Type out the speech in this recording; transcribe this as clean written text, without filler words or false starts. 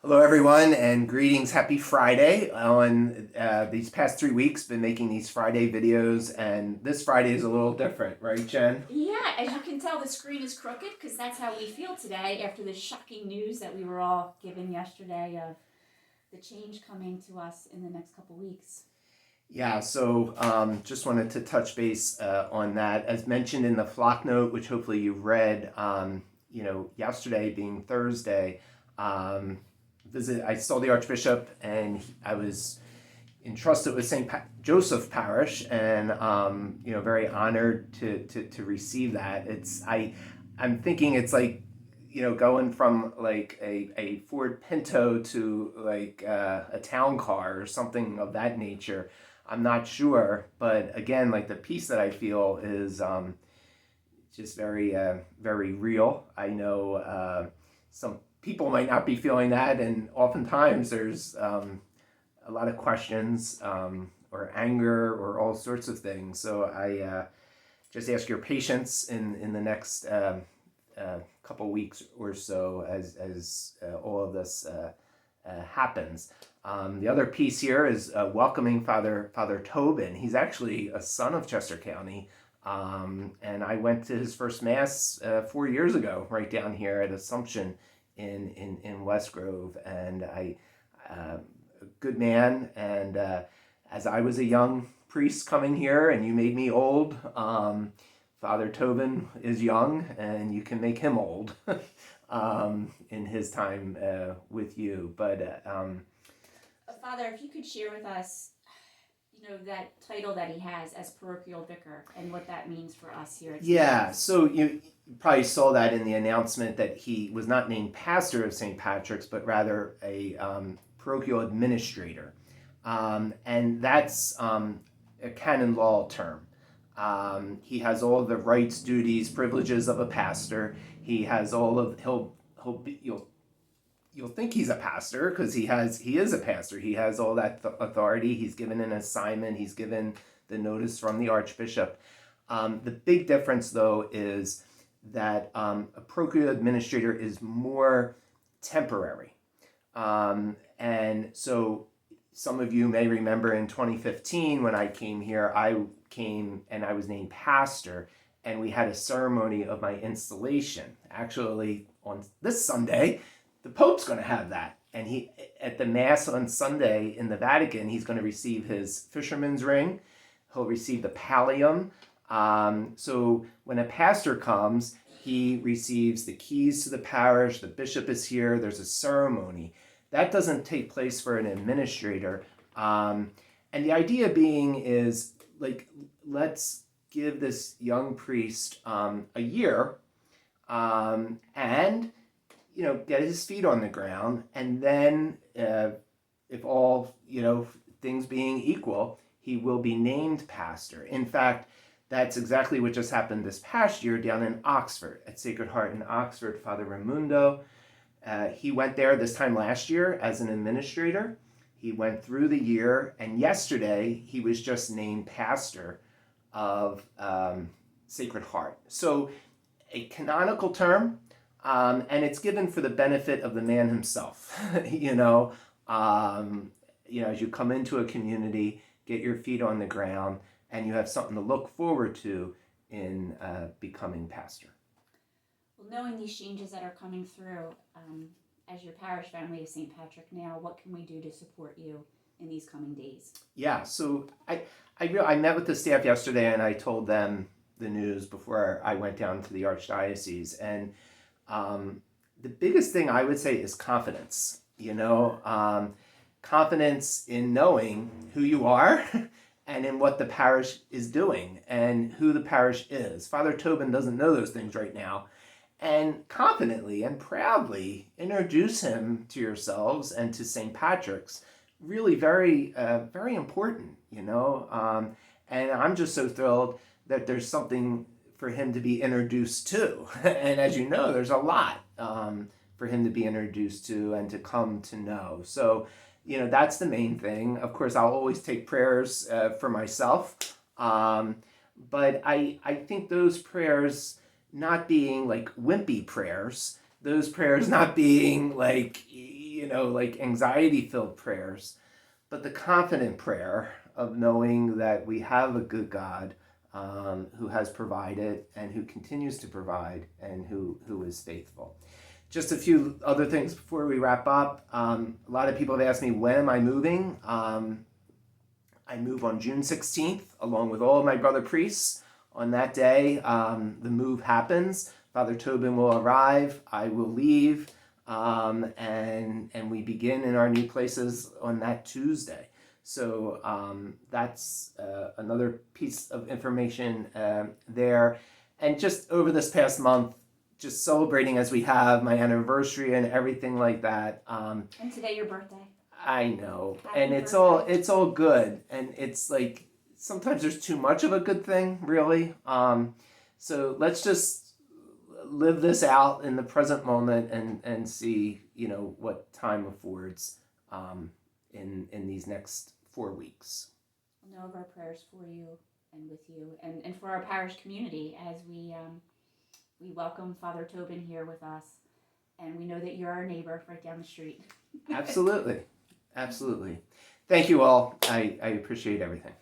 Hello, everyone, and greetings. Happy Friday. On these past 3 weeks, been making these Friday videos, and this Friday is a little different, right, Jen? Yeah, as you can tell, the screen is crooked because that's how we feel today after the shocking news that we were all given yesterday of the change coming to us in the next couple weeks. Yeah, so just wanted to touch base on that. As mentioned in the flock note, which hopefully you read, yesterday being Thursday, um, I saw the Archbishop, and I was entrusted with St. Joseph Parish, and very honored to receive that. I'm thinking it's like going from like a Ford Pinto to like a town car or something of that nature. I'm not sure, but again, like the peace that I feel is just very real. I know some people might not be feeling that, and oftentimes there's a lot of questions or anger or all sorts of things. So I just ask your patience in the next couple weeks or so as all of this happens. The other piece here is welcoming Father Tobin. He's actually a son of Chester County. And I went to his first mass 4 years ago, right down here at Assumption in West Grove, and uh, a good man. And as I was a young priest coming here, and you made me old, Father Tobin is young, and you can make him old in his time with you. But Father, if you could share with us, that title that he has as parochial vicar and what that means for us here at St. yeah, Patrick's. so you probably saw that in the announcement that he was not named pastor of St. Patrick's, but rather a parochial administrator. And that's a canon law term. He has all the rights, duties, privileges of a pastor. He has all of he'll be you'll think he's a pastor because he is a pastor. He has all that authority. He's given an assignment. He's given the notice from the archbishop. The big difference, though, is that a parochial administrator is more temporary. And so some of you may remember in 2015 when I came here, I came and I was named pastor, and we had a ceremony of my installation. Actually, on this Sunday, the Pope's going to have that. And he, at the Mass on Sunday in the Vatican, he's going to receive his fisherman's ring. He'll receive the pallium. So when a pastor comes, he receives the keys to the parish. The bishop is here. There's a ceremony. That doesn't take place for an administrator. And the idea being is like, let's give this young priest a year and get his feet on the ground, and then if all things being equal, he will be named pastor. In fact, that's exactly what just happened this past year down in Oxford at Sacred Heart in Oxford. Father Raimundo, he went there this time last year as an administrator. He went through the year, and yesterday he was just named pastor of Sacred Heart. So a canonical term, and it's given for the benefit of the man himself. As you come into a community, get your feet on the ground, and you have something to look forward to in becoming pastor. Well, knowing these changes that are coming through, as your parish family of St. Patrick now, what can we do to support you in these coming days? Yeah, so I met with the staff yesterday, and I told them the news before I went down to the archdiocese, and the biggest thing I would say is confidence. Confidence in knowing who you are and in what the parish is doing and who the parish is. Father Tobin doesn't know those things right now. And confidently and proudly introduce him to yourselves and to St. Patrick's. Really very important. And I'm just so thrilled that there's something for him to be introduced to. And as you know, there's a lot for him to be introduced to and to come to know. So, that's the main thing. Of course, I'll always take prayers for myself. But I think those prayers not being like wimpy prayers, those prayers not being like, like anxiety-filled prayers, but the confident prayer of knowing that we have a good God who has provided and who continues to provide and who is faithful. Just a few other things before we wrap up. A lot of people have asked me, when am I moving? I move on June 16th, along with all of my brother priests. On that day, the move happens. Father Tobin will arrive. I will leave. And we begin in our new places on that Tuesday. So that's another piece of information there. And just over this past month, just celebrating as we have my anniversary and everything like that. And today your birthday. I know, Happy and birthday. it's all good, and it's like sometimes there's too much of a good thing, really. So let's just live this out in the present moment and see what time affords in these next 4 weeks. We'll know of our prayers for you and with you and for our parish community as we welcome Father Tobin here with us, and we know that you're our neighbor right down the street. Absolutely. Thank you all. I appreciate everything.